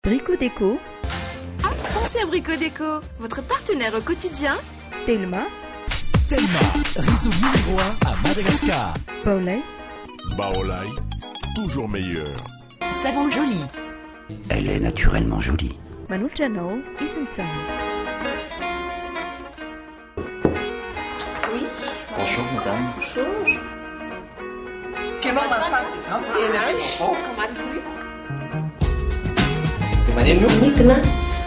Brico Déco. Pensez à Brico Déco, votre partenaire au quotidien. Telma. Telma, réseau numéro 1 à Madagascar. Baolai. Baolai, toujours meilleur. Savon Joli. Elle est naturellement jolie. Manujano Isentan. Oui. Bonjour madame. Bonjour. Quelle heure matin ça? Kamarin Maneno. Mitna.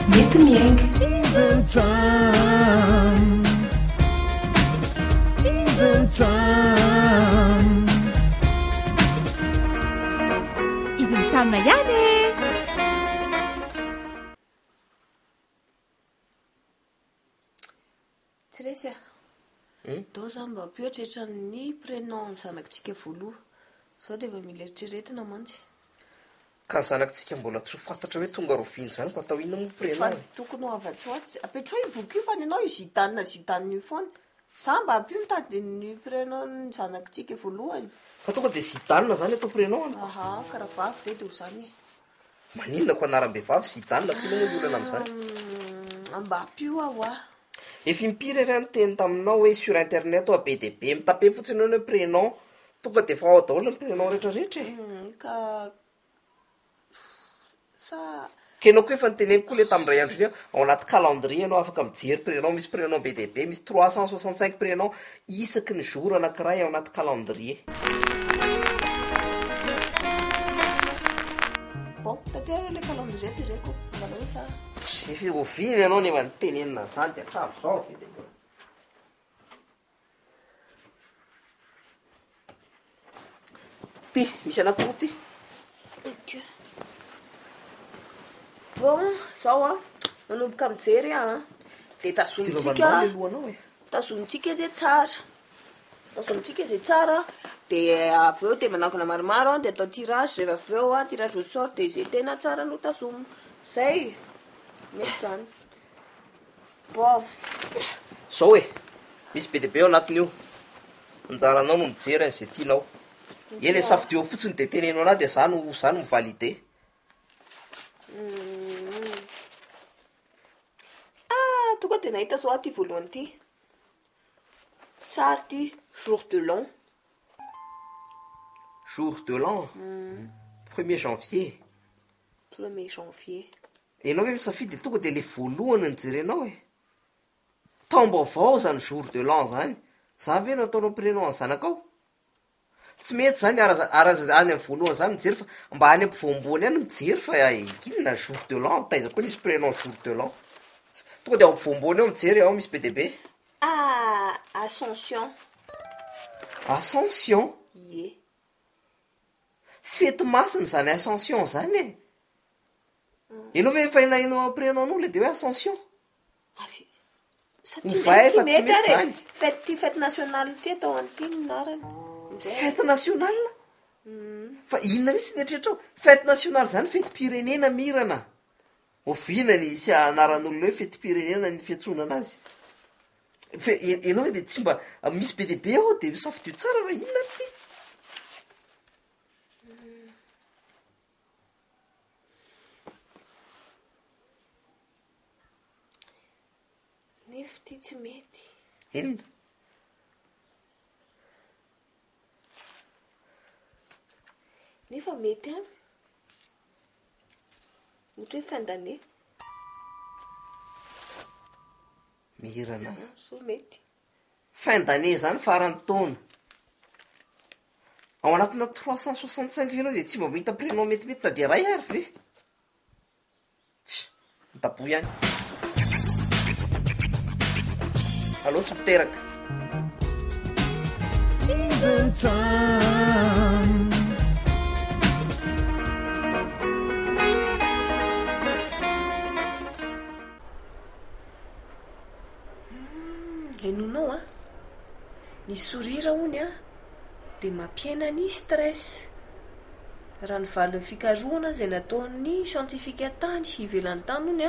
Mitmieng. Isentan na ihany e! Tsy resy dao za mba ampihoatrehitra ny prénom zanakitsika voaloha zao dia efa mila eritreretina mantsy ka zanakitsika mbola tsy ho fantatra hoe tonga roviany zany ko atao inona mo fa prénom tokony ho avatsoatsy apetroa io boky io fa ny anao io zidanina io foana za mba ampio mitady ny prénom ny zanakitsika voalohany fa tonga dia zidanina zany atao prénom aha karaha vavy ve dia ho zany maninona ko anaram-behivavy zidanina koa moa ny olana amin'izany mba ampio aho efa impiry ireny teny taminao hoe sur internet ao be dia be mitape fotsiny hoe prénom tonga dia efa ao daholo ny prénom rehetrarehetra ka sa kenao koa efa nyteneniko koa le tamin'ray andro iny ao anaty calendrier anao afaka mijery prénom misy prénom be dia be misy 365 prénom isaky ny jour anankiray ao anaty calendrier bon tatera le calendrier jereko ngala hoe sa tsy oviny ianao nefa nytenenina zany dia hatravo zao ve dia ty misy anankiroa ty bon zao manomboka mijery dia tianaovanao le lohanao tazomitsika zay tsara dia avy eo dia manakona maromaro dia atao tirage rehefa avy eo tirage au sort dia zay tena tsara no tazomina zay mety zany bon zao hoe misy be dia be ao anatin'io anjaranao no mijery an'izay tianao eny safidio fotsiny dia tenenao anahy dia zany mivalide tonga dia nahita zao ty voalohany ty tsara ty jour de l'an jour de l'an 1er janvier 1er janvier enao hoe misafidy tonga dia le voalohany nijerenao taombaovao zany jour de l'an zany za ve no ataonao prénom ny zanakao tsy mety zany ara any amin'ny voalohany zany mijery fa mba any ampivoambony any mijery fa inona jour de l'an taiza koa nisy prénom jour de l'an tonga dia ao ampivoambony ao mijery ao misy be dia be Ascension ye fety masiny zany Ascension zany enao ve efa ilainao prénom no le dia hoe Ascension ovay efa tsy mety zany fête nationale ty atao an'ity narany fête nationale fa inona misy netrehitra ao fête nationale zany fety pirenena mirana ovina ny isy anaran'olona hoe fety pirenena ny fiantsonana azy enao hoe dia tsy mba misy be dia be ao dia misafidio tsara raha inona ty nefa ty tsy mety inona nefa mety ohatra hoe fin d'année mirana so mety fin d'année zany farany taona ao anatina 365 venao dia tsy mba mahita prénom metimety na dia ray ary ve dabo ihany aloha tsy miteraka henonao ny sorira hony dia mampiaina ny stress raha ny valiny fikarohana izay nataon'ny siantifika tany ivelan'ny tany hony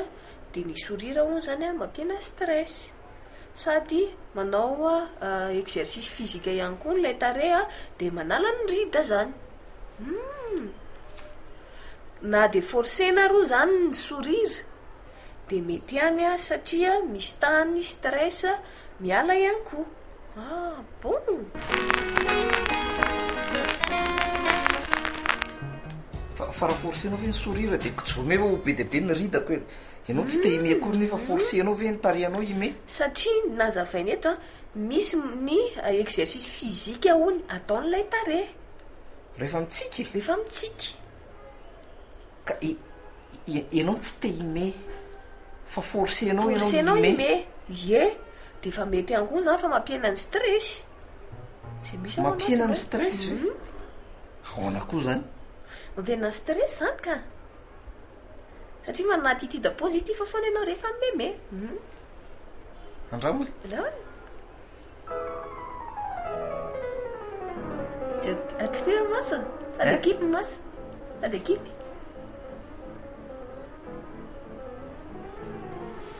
dia ny sorira hony zany mampiaina stress sady manao exercice physique ihany koa nylay tare dia manala ny rida zany na de forcena roa zany ny sourire de mety ihany a satria misy tany stress miala ihany koa. Bon. fa raha forcenao ve ny sourire de kojome va ho be de be ny ridako e. Ianao tsy te ime akory nefa forcenao ve ny tarehanao ime? Satria nazavaina eto misy ny exercice physique hony ataon'ilay tare rehefa mitsiky. rehefa mitsiky. Ka ianao tsy te ime fa forcenao forcenao ime. ime ye de fa mety ihany koa zany fa mampiena ny stress. Zay misy ao Mampiena ny anaty, stress ve? Ahoana koa zany? mampiena ny stress zany ka satria manana attitude positif foana ianao rehefa meme. Andramo e? Là. Akify maso sady ekipy maso sady ekipy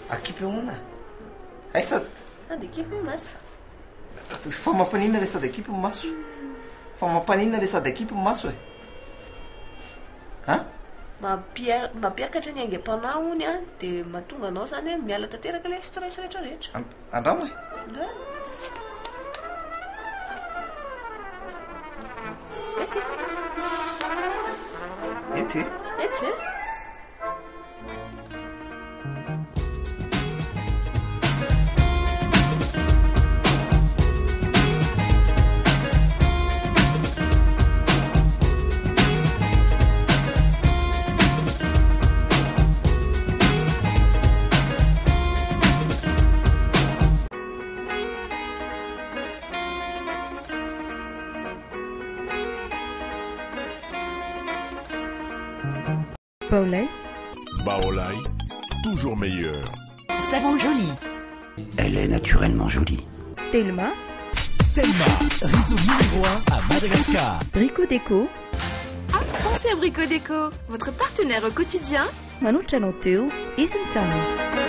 akipy ahoana? Ay sady ekipy maso. fa mampanina le sady ekipy maso? Fa mampanina le sady ekipy maso e? mampiakatra ny aingam-panahy hony a de mahatonga anao zany miala tanteraka le stress rehetrarehetra. Andramo e? Ety Baolay. Baolay, toujours meilleur. Savon Jolie. Elle est naturellement jolie. Telma. Telma, réseau numéro 1 à Madagascar. Brico Déco. Ah, pensez à Brico Déco, votre partenaire au quotidien. Manoatra anao teo izy mitsangana.